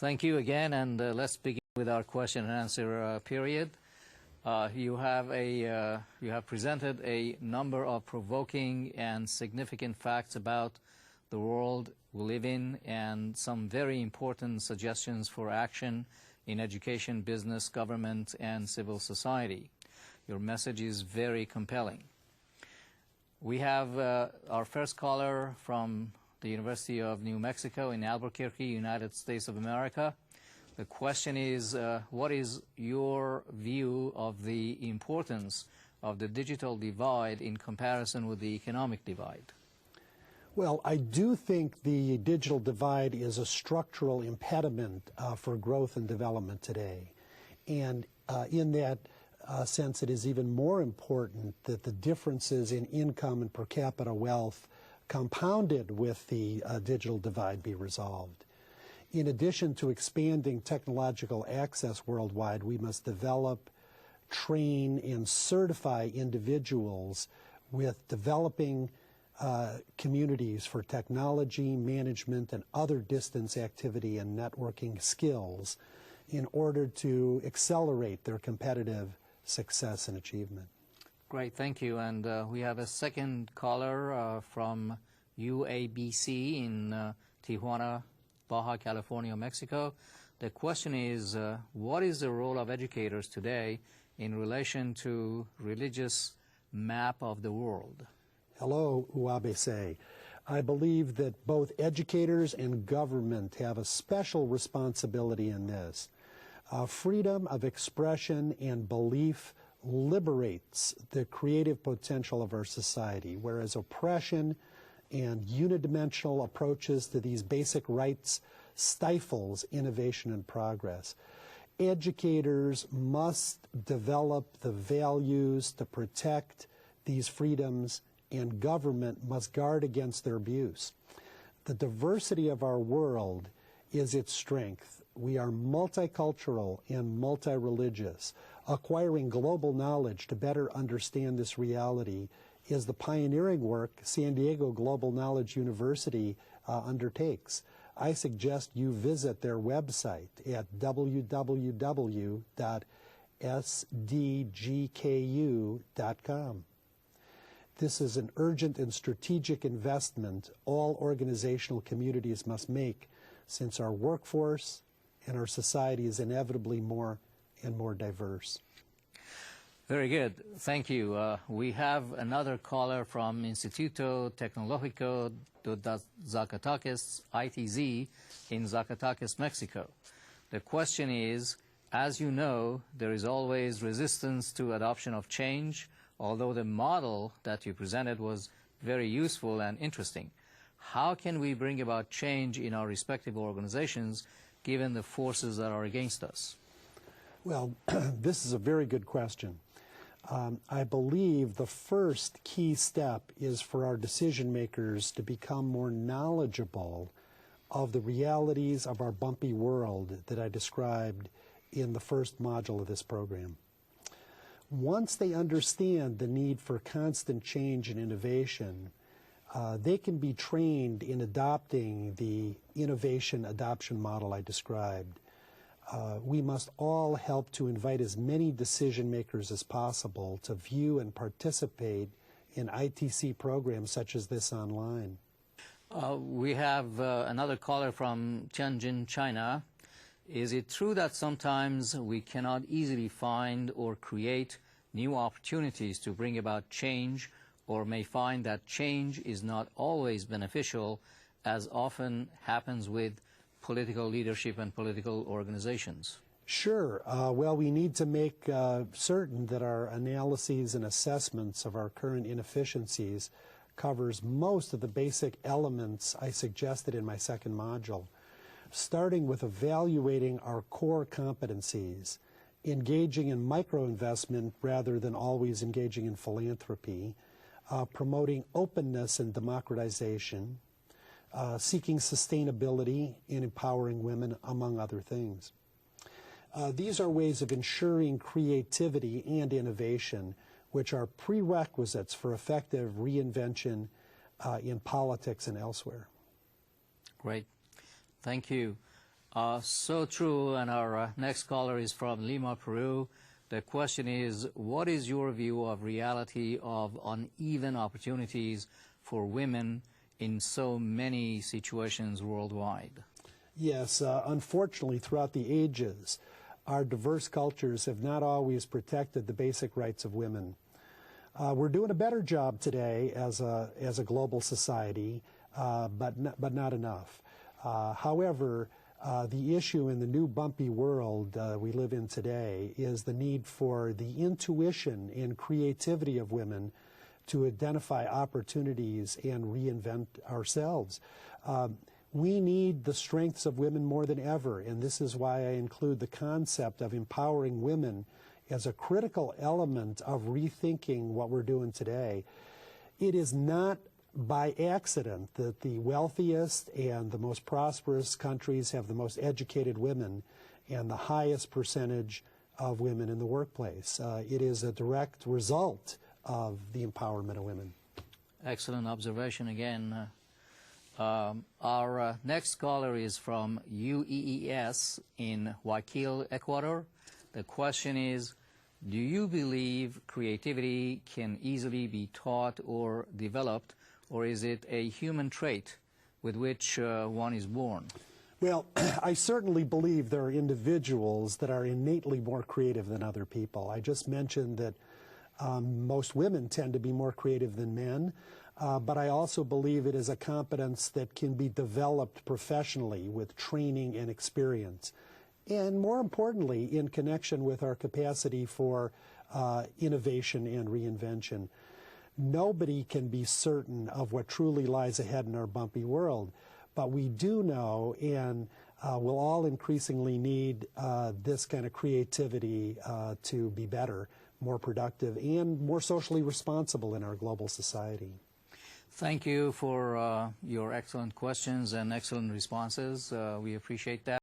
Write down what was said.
Thank you again, and let's begin with our question and answer period. You have presented a number of provoking and significant facts about the world we live in, and some very important suggestions for action in education, business, government, and civil society. Your message is very compelling. We have our first caller from the University of New Mexico in Albuquerque, United States of America. The question is, what is your view of the importance of the digital divide in comparison with the economic divide? Well, I do think the digital divide is a structural impediment for growth and development today. And in that sense, it is even more important that the differences in income and per capita wealth compounded with the digital divide be resolved. In addition to expanding technological access worldwide, we must develop, train, and certify individuals with developing communities for technology, management, and other distance activity and networking skills in order to accelerate their competitive success and achievement. Great, thank you. And we have a second caller from UABC in Tijuana, Baja California, Mexico. The question is, what is the role of educators today in relation to religious map of the world? Hello, UABC. I believe that both educators and government have a special responsibility in this. Freedom of expression and belief liberates the creative potential of our society, whereas oppression and unidimensional approaches to these basic rights stifles innovation and progress. Educators must develop the values to protect these freedoms, and government must guard against their abuse. The diversity of our world is its strength. We are multicultural and multi-religious. Acquiring global knowledge to better understand this reality is the pioneering work San Diego Global Knowledge University undertakes. I suggest you visit their website at www.sdgku.com. This is an urgent and strategic investment all organizational communities must make, since our workforce and our society is inevitably more and more diverse. Very good. Thank you. We have another caller from Instituto Tecnológico de Zacatecas, ITZ, in Zacatecas, Mexico. The question is, as you know, there is always resistance to adoption of change, although the model that you presented was very useful and interesting. How can we bring about change in our respective organizations given the forces that are against us? Well, this is a very good question. I believe the first key step is for our decision makers to become more knowledgeable of the realities of our bumpy world that I described in the first module of this program. Once they understand the need for constant change and innovation, they can be trained in adopting the innovation adoption model I described. We must all help to invite as many decision makers as possible to view and participate in ITC programs such as this online. We have another caller from Tianjin, China. Is it true that sometimes we cannot easily find or create new opportunities to bring about change, or may find that change is not always beneficial, as often happens with political leadership and political organizations? Sure. Well, we need to make certain that our analyses and assessments of our current inefficiencies covers most of the basic elements I suggested in my second module, starting with evaluating our core competencies, engaging in micro-investment rather than always engaging in philanthropy, promoting openness and democratization, seeking sustainability and empowering women, among other things. These are ways of ensuring creativity and innovation, which are prerequisites for effective reinvention in politics and elsewhere. Great. Thank you. So true, and our next caller is from Lima, Peru. The question is, what is your view of reality of uneven opportunities for women in so many situations worldwide? Yes, unfortunately, throughout the ages, our diverse cultures have not always protected the basic rights of women. We're doing a better job today as a global society, but not enough. However, the issue in the new bumpy world we live in today is the need for the intuition and creativity of women to identify opportunities and reinvent ourselves. We need the strengths of women more than ever, and this is why I include the concept of empowering women as a critical element of rethinking what we're doing today. It is not by accident that the wealthiest and the most prosperous countries have the most educated women and the highest percentage of women in the workplace. It is a direct result of the empowerment of women. Excellent observation again. Our next caller is from UEES in Guayaquil, Ecuador. The question is, do you believe creativity can easily be taught or developed, or is it a human trait with which one is born? Well, I certainly believe there are individuals that are innately more creative than other people. I just mentioned that most women tend to be more creative than men, but I also believe it is a competence that can be developed professionally with training and experience. And more importantly, in connection with our capacity for innovation and reinvention. Nobody can be certain of what truly lies ahead in our bumpy world, but we do know, and we'll all increasingly need this kind of creativity to be better, more productive, and more socially responsible in our global society. Thank you for your excellent questions and excellent responses. We appreciate that.